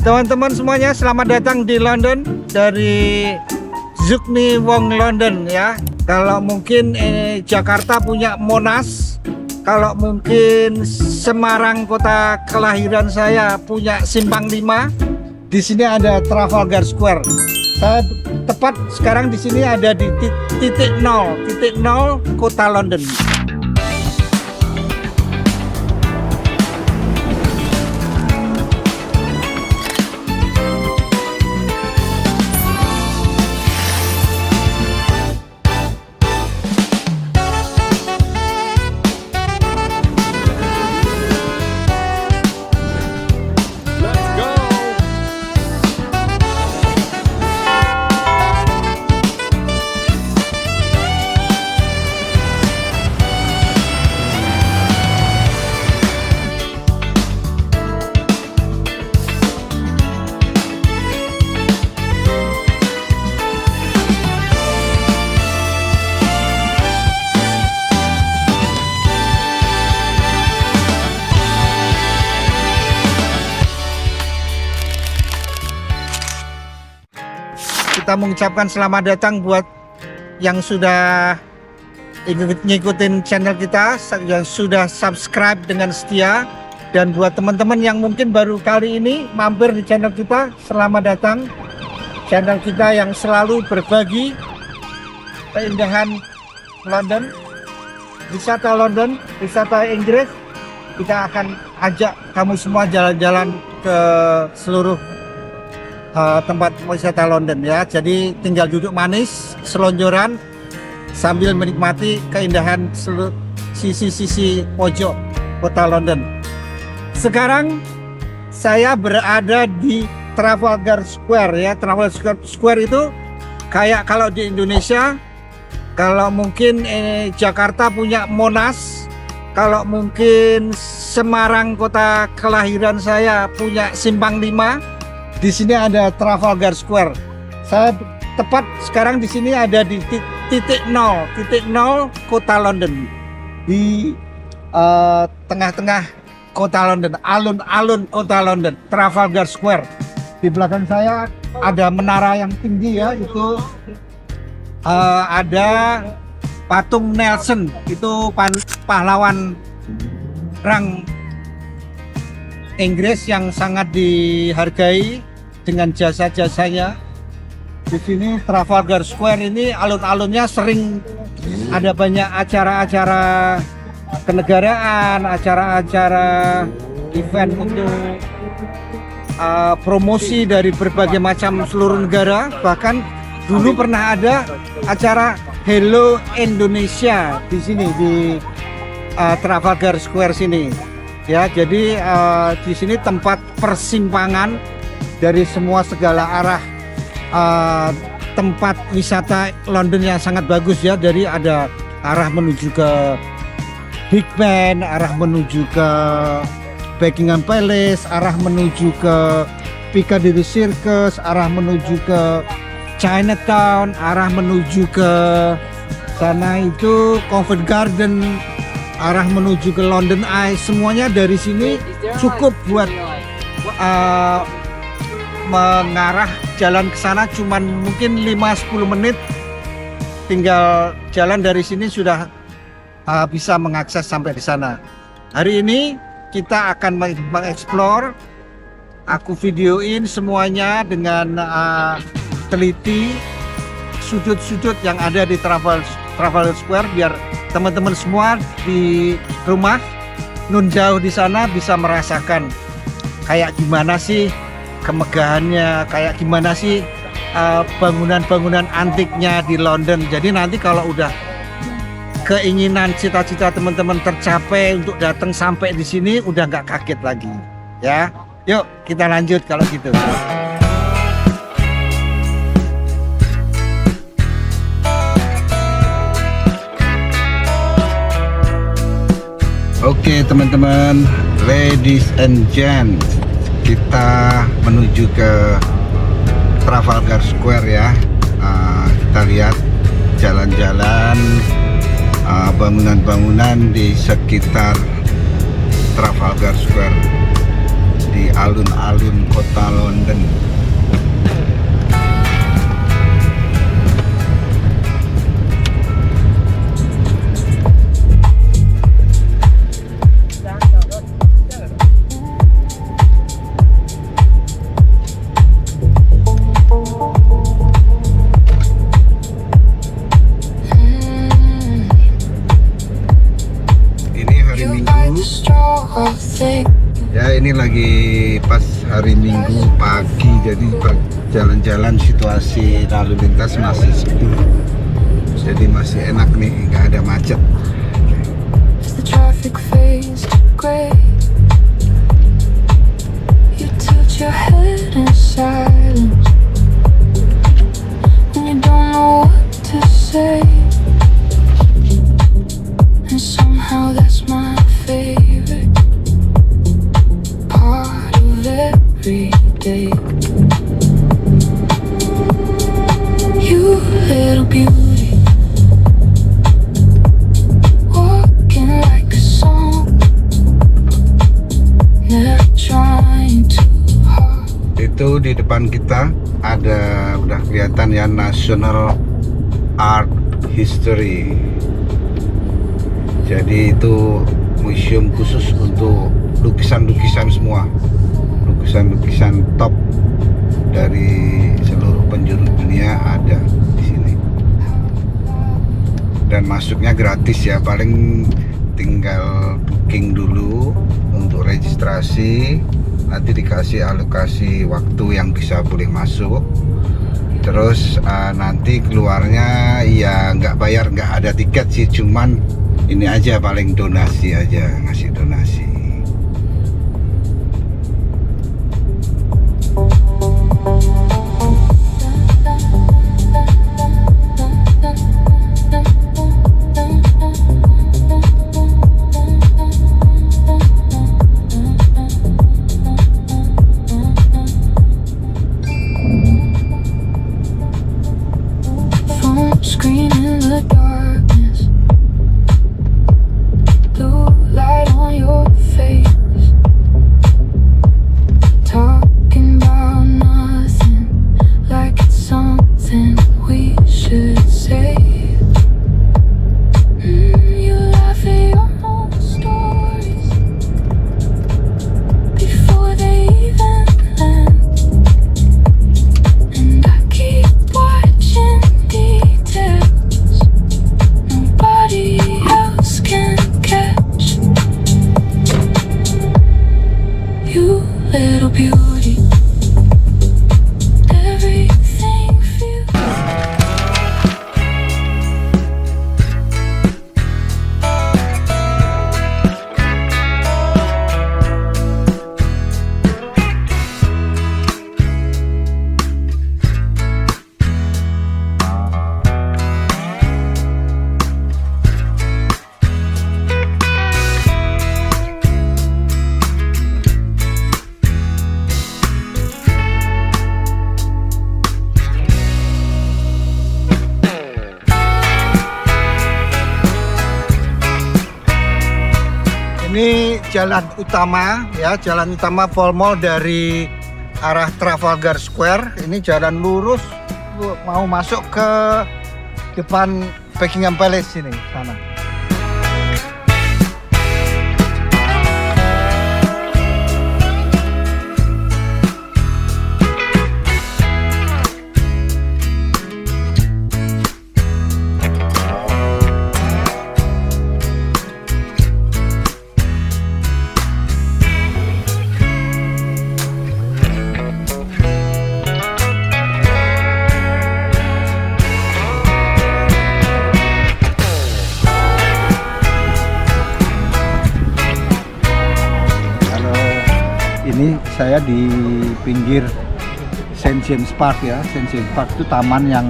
Teman-teman semuanya, selamat datang di London dari Zukni Wong London ya. Kalau mungkin Jakarta punya Monas, kalau mungkin Semarang kota kelahiran saya punya Simpang 5, di sini ada Trafalgar Square. Saya tepat sekarang di sini ada di titik nol kota London. Kita mengucapkan selamat datang buat yang sudah ngikutin channel kita, yang sudah subscribe dengan setia, dan buat teman-teman yang mungkin baru kali ini mampir di channel kita, selamat datang. Channel kita yang selalu berbagi keindahan London, wisata Inggris. Kita akan ajak kamu semua jalan-jalan ke seluruh tempat wisata London ya. Jadi tinggal duduk manis, selonjoran sambil menikmati keindahan sisi-sisi pojok kota London. Sekarang saya berada di Trafalgar Square ya. Trafalgar Square itu kayak kalau di Indonesia, kalau mungkin Jakarta punya Monas, kalau mungkin Semarang kota kelahiran saya punya Simpang 5, di sini ada Trafalgar Square. Saya tepat sekarang di sini ada di titik nol kota London, di tengah-tengah kota London, alun-alun kota London, Trafalgar Square. Di belakang saya ada menara yang tinggi ya, itu ada patung Nelson, itu pahlawan perang Inggris yang sangat dihargai dengan jasa-jasanya. Di sini Trafalgar Square ini alun-alunnya sering ada banyak acara-acara kenegaraan, acara-acara event untuk promosi dari berbagai macam seluruh negara. Bahkan dulu pernah ada acara Hello Indonesia di sini di Trafalgar Square sini. Ya, jadi di sini tempat persimpangan dari semua segala arah tempat wisata London yang sangat bagus ya. Dari ada arah menuju ke Big Ben, arah menuju ke Buckingham Palace, arah menuju ke Piccadilly Circus, arah menuju ke Chinatown, arah menuju ke sana itu Covent Garden, arah menuju ke London Eye. Semuanya dari sini cukup buat mengarah jalan ke sana cuman mungkin 5-10 menit, tinggal jalan dari sini sudah bisa mengakses sampai di sana. Hari ini kita akan mengeksplor, aku videoin semuanya dengan teliti sudut-sudut yang ada di Trafalgar Square, biar teman-teman semua di rumah nun jauh di sana bisa merasakan kayak gimana sih kemegahannya, kayak gimana sih bangunan-bangunan antiknya di London. Jadi nanti kalau udah keinginan cita-cita teman-teman tercapai untuk datang sampai di sini, udah nggak kaget lagi ya. Yuk kita lanjut kalau gitu. Oke teman-teman, ladies and gents, kita menuju ke Trafalgar Square ya. Kita lihat jalan-jalan bangunan-bangunan di sekitar Trafalgar Square. di alun-alun kota London. Ya, ini lagi pas hari Minggu pagi, jadi jalan-jalan situasi lalu lintas masih sepi, jadi masih enak nih, nggak ada macet. You little beauty, walking like a song, never trying too hard. Itu di depan kita ada, udah kelihatan ya, National Art History. Jadi itu museum khusus untuk lukisan-lukisan semua, lukisan-lukisan top dari seluruh penjuru dunia ada di sini. Dan masuknya gratis ya, paling tinggal booking dulu untuk registrasi, nanti dikasih alokasi waktu yang bisa boleh masuk. Terus nanti keluarnya ya nggak bayar, nggak ada tiket sih, cuman ini aja paling donasi aja, ngasih donasi. Screen in the darkness, blue light on your face, talking about nothing like it's something we should say. You laugh at your own stories before they even land, and I keep watching details nobody else can catch. You little beauty, everything feels. Ini jalan utama ya, jalan utama Pall Mall dari arah Trafalgar Square. Ini jalan lurus mau masuk ke depan Buckingham Palace sini sana. Ini saya di pinggir St. James Park ya. St. James Park itu taman yang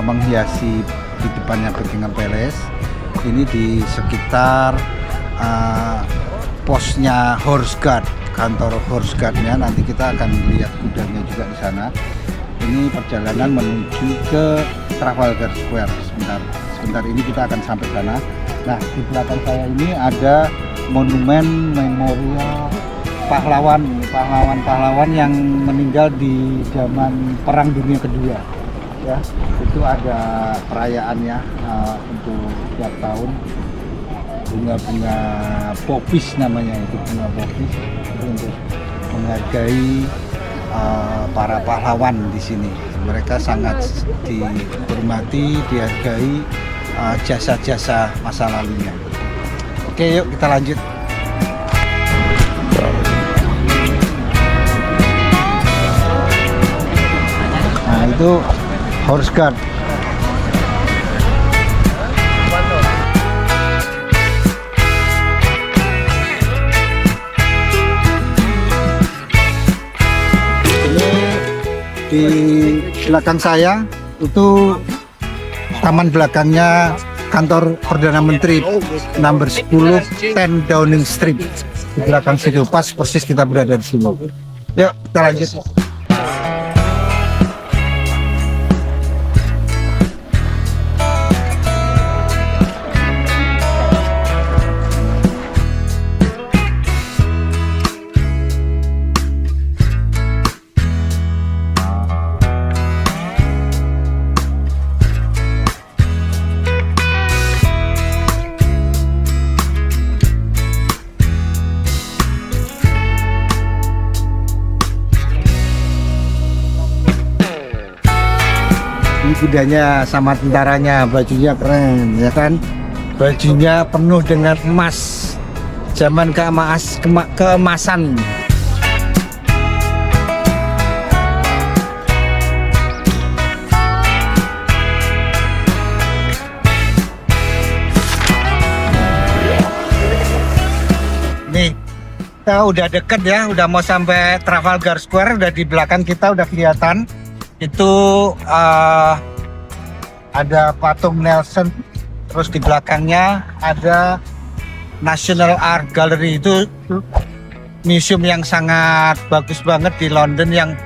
menghiasi di depannya Buckingham Palace. Ini di sekitar posnya Horse Guard, kantor Horse Guard-nya. Nanti kita akan lihat kudanya juga di sana. Ini perjalanan menuju ke Trafalgar Square. Sebentar ini kita akan sampai sana. Nah, di belakang saya ini ada monumen memorial pahlawan yang meninggal di zaman Perang Dunia Kedua. Ya, itu ada perayaannya untuk tiap tahun. Bunga-bunga popis namanya, itu bunga popis itu untuk menghargai para pahlawan di sini. Mereka sangat dihormati, dihargai jasa-jasa masa lalunya. Oke, yuk kita lanjut. Nah, itu Horse Guard. Di belakang saya itu taman belakangnya kantor Perdana Menteri nomor 10 10 Downing Street. Di belakang situ pas persis kita berada di sini. Yuk kita lanjut. Kudanya sama tentaranya, bajunya keren ya kan, bajunya penuh dengan emas, zaman keemasan. Nih kita udah deket ya, udah mau sampai Trafalgar Square, udah di belakang kita udah kelihatan itu ada patung Nelson, terus di belakangnya ada National Art Gallery, itu museum yang sangat bagus banget di London yang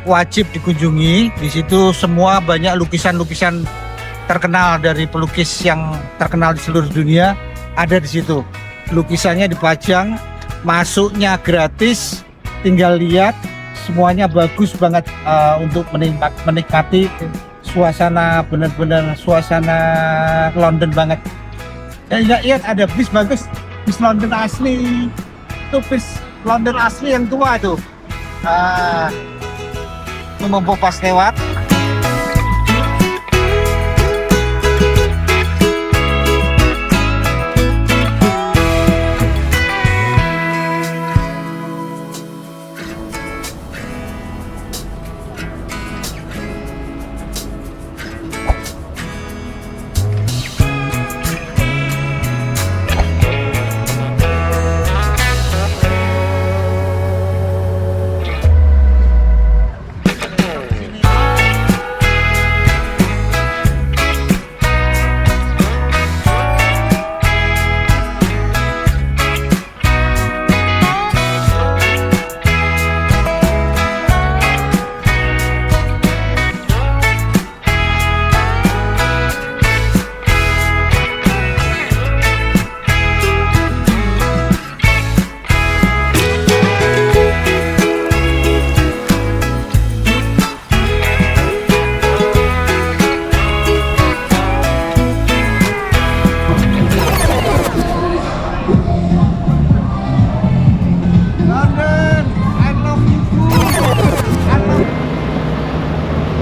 wajib dikunjungi. Di situ semua banyak lukisan-lukisan terkenal dari pelukis yang terkenal di seluruh dunia ada di situ. Lukisannya dipajang, masuknya gratis, tinggal lihat. Semuanya bagus banget untuk menikmati suasana, benar-benar suasana London banget. Ya, lihat ada bis bagus, bis London asli. Itu bis London asli yang tua itu. Mumpung pas lewat.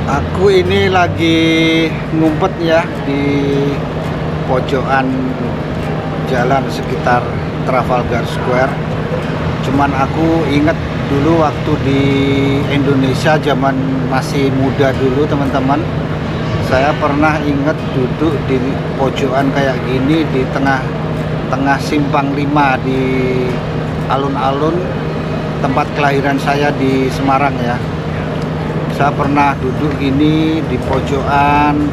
Aku ini lagi ngumpet ya di pojokan jalan sekitar Trafalgar Square. Cuman aku inget dulu waktu di Indonesia zaman masih muda dulu teman-teman, saya pernah inget duduk di pojokan kayak gini di tengah simpang 5 di alun-alun tempat kelahiran saya di Semarang ya. Saya pernah duduk gini di pojokan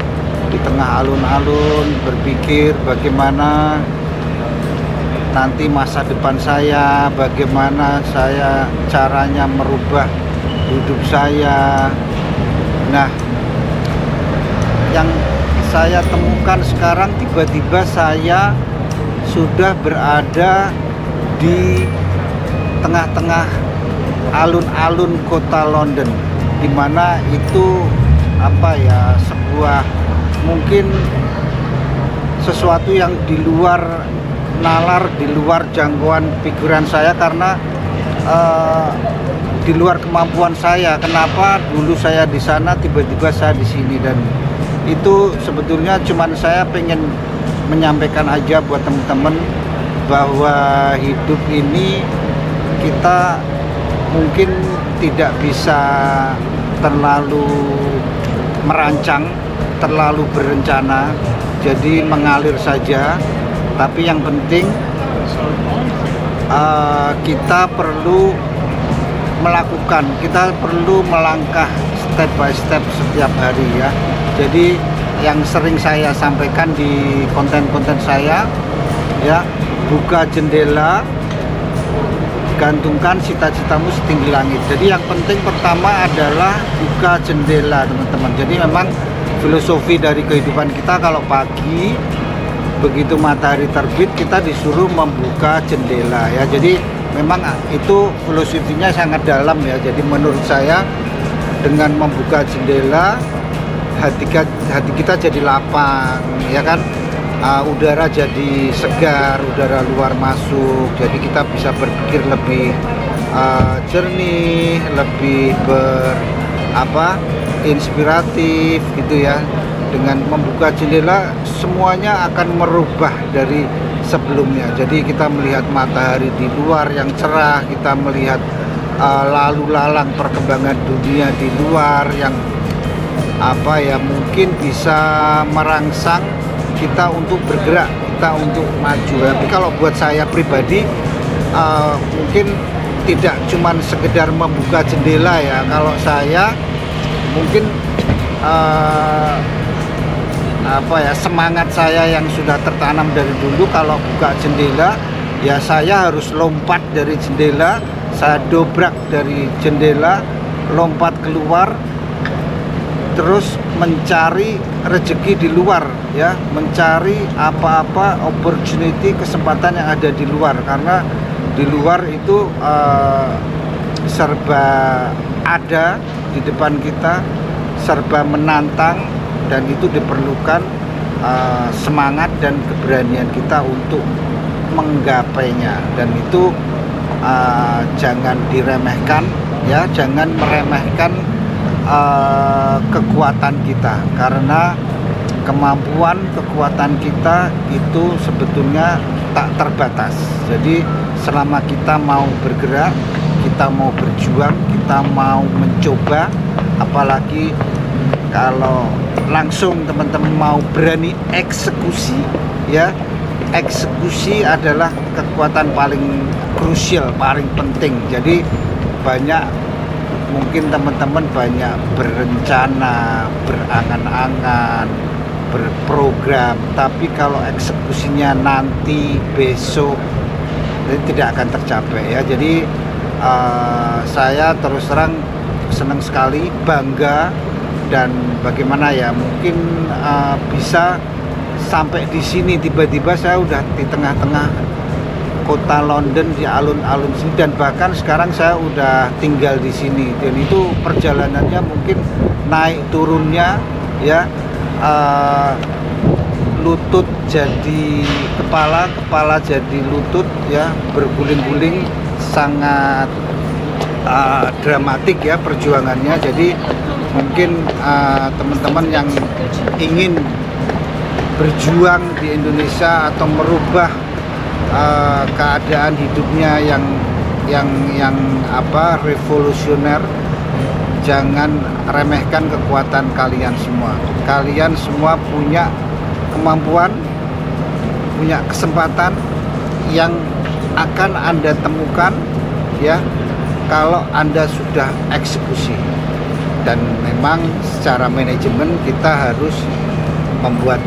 di tengah alun-alun, berpikir bagaimana nanti masa depan saya, bagaimana saya caranya merubah hidup saya. Nah, yang saya temukan sekarang, tiba-tiba saya sudah berada di tengah-tengah alun-alun kota London, di mana itu apa ya, sebuah mungkin sesuatu yang di luar nalar, di luar jangkauan pikiran saya, karena di luar kemampuan saya. Kenapa dulu saya di sana, tiba-tiba saya di sini, dan itu sebetulnya cuman saya pengen menyampaikan aja buat teman-teman bahwa hidup ini kita mungkin tidak bisa terlalu merancang, terlalu berencana, jadi mengalir saja. Tapi yang penting kita perlu melakukan, kita perlu melangkah step by step setiap hari ya. Jadi yang sering saya sampaikan di konten-konten saya ya, buka jendela, gantungkan cita-citamu setinggi langit. Jadi yang penting pertama adalah buka jendela, teman-teman. Jadi memang filosofi dari kehidupan kita, kalau pagi begitu matahari terbit kita disuruh membuka jendela ya. Jadi memang itu filosofinya sangat dalam ya. Jadi menurut saya dengan membuka jendela, hati kita jadi lapang ya kan, udara jadi segar, udara luar masuk, jadi kita bisa berpikir lebih jernih, lebih inspiratif gitu ya. Dengan membuka jendela semuanya akan merubah dari sebelumnya. Jadi kita melihat matahari di luar yang cerah, kita melihat lalu lalang perkembangan dunia di luar yang mungkin bisa merangsang kita untuk bergerak, kita untuk maju. Tapi kalau buat saya pribadi mungkin tidak cuman sekedar membuka jendela ya. Kalau saya mungkin semangat saya yang sudah tertanam dari dulu, kalau buka jendela ya saya harus lompat dari jendela, saya dobrak dari jendela, lompat keluar, terus mencari rezeki di luar ya, mencari apa-apa opportunity, kesempatan yang ada di luar, karena di luar itu serba ada di depan kita, serba menantang, dan itu diperlukan semangat dan keberanian kita untuk menggapainya. Dan itu jangan diremehkan ya, jangan meremehkan kekuatan kita, karena kekuatan kita itu sebetulnya tak terbatas. Jadi selama kita mau bergerak, kita mau berjuang, kita mau mencoba, apalagi kalau langsung teman-teman mau berani eksekusi ya. Eksekusi adalah kekuatan paling krusial, paling penting. Jadi mungkin teman-teman banyak berencana, berangan-angan, berprogram, tapi kalau eksekusinya nanti besok, itu tidak akan tercapai ya. Jadi saya terus terang senang sekali, bangga, dan bagaimana ya, mungkin bisa sampai di sini, tiba-tiba saya udah di tengah-tengah kota London, di alun-alun sini, dan bahkan sekarang saya udah tinggal di sini. Dan itu perjalanannya mungkin naik turunnya ya, lutut jadi kepala, kepala jadi lutut ya, berguling-guling, sangat dramatik ya perjuangannya. Jadi mungkin teman-teman yang ingin berjuang di Indonesia atau merubah keadaan hidupnya yang revolusioner, jangan remehkan kekuatan kalian semua. Kalian semua punya kemampuan, punya kesempatan yang akan Anda temukan ya kalau Anda sudah eksekusi. Dan memang secara manajemen kita harus membuat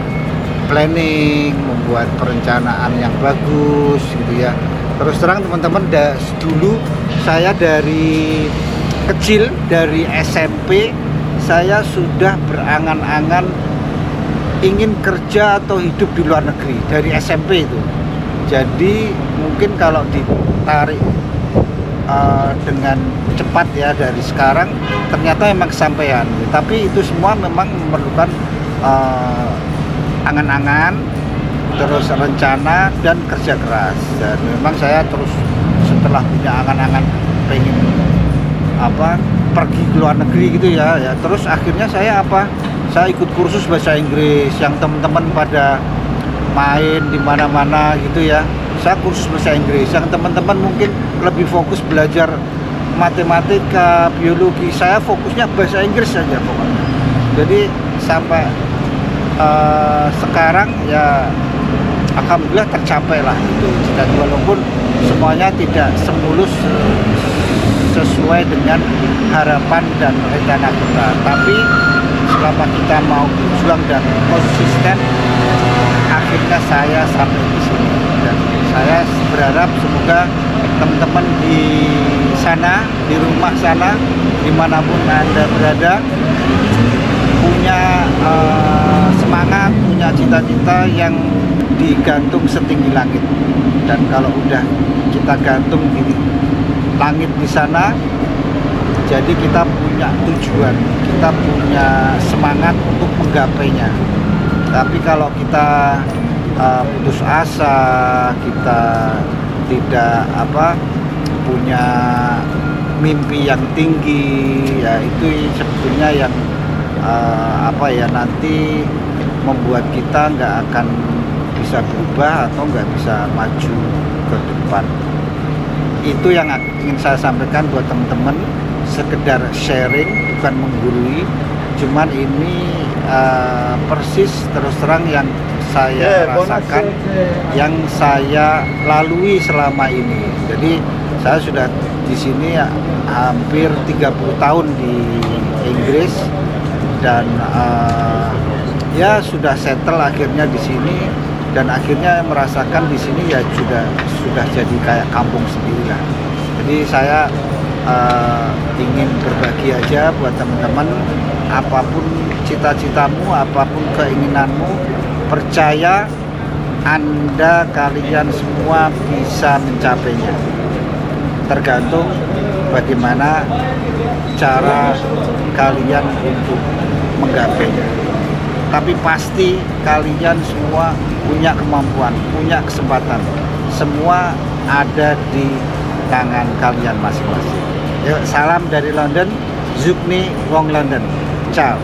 planning, membuat perencanaan yang bagus gitu ya. Terus terang teman-teman, dulu saya dari kecil, dari SMP saya sudah berangan-angan ingin kerja atau hidup di luar negeri dari SMP itu. Jadi mungkin kalau ditarik dengan cepat ya dari sekarang ternyata memang kesampaian, tapi itu semua memang memerlukan angan-angan, terus rencana dan kerja keras. Dan memang saya terus setelah punya angan-angan pengen pergi ke luar negeri gitu ya, terus akhirnya saya ikut kursus bahasa Inggris yang teman-teman pada main di mana-mana gitu ya. Saya kursus bahasa Inggris, yang teman-teman mungkin lebih fokus belajar matematika, biologi, saya fokusnya bahasa Inggris saja pokoknya. Jadi sampai sekarang ya alhamdulillah tercapai lah itu cita-cita, walaupun semuanya tidak semulus sesuai dengan harapan dan rencana kita, tapi selama kita mau berjuang dan konsisten, akhirnya saya sampai di sini. Dan saya berharap semoga teman-teman di sana, di rumah sana, dimanapun Anda berada, punya semangat, punya cita-cita yang digantung setinggi langit. Dan kalau udah kita gantung di langit di sana, jadi kita punya tujuan, kita punya semangat untuk menggapainya. Tapi kalau kita putus asa, kita tidak punya mimpi yang tinggi, ya itu sebetulnya yang nanti membuat kita nggak akan bisa berubah atau nggak bisa maju ke depan. Itu yang ingin saya sampaikan buat teman-teman, sekedar sharing, bukan menggurui, cuman ini persis terus terang yang saya rasakan, yang saya lalui selama ini. Jadi saya sudah di sini hampir 30 tahun di Inggris, dan ya sudah settle akhirnya di sini, dan akhirnya merasakan di sini ya sudah jadi kayak kampung sendiri lah. Jadi saya ingin berbagi aja buat teman-teman, apapun cita-citamu, apapun keinginanmu, percaya kalian semua bisa mencapainya. Tergantung bagaimana cara kalian untuk menggapainya. Tapi pasti kalian semua punya kemampuan, punya kesempatan. Semua ada di tangan kalian masing-masing. Yuk, salam dari London, Zukni Wong London. Ciao.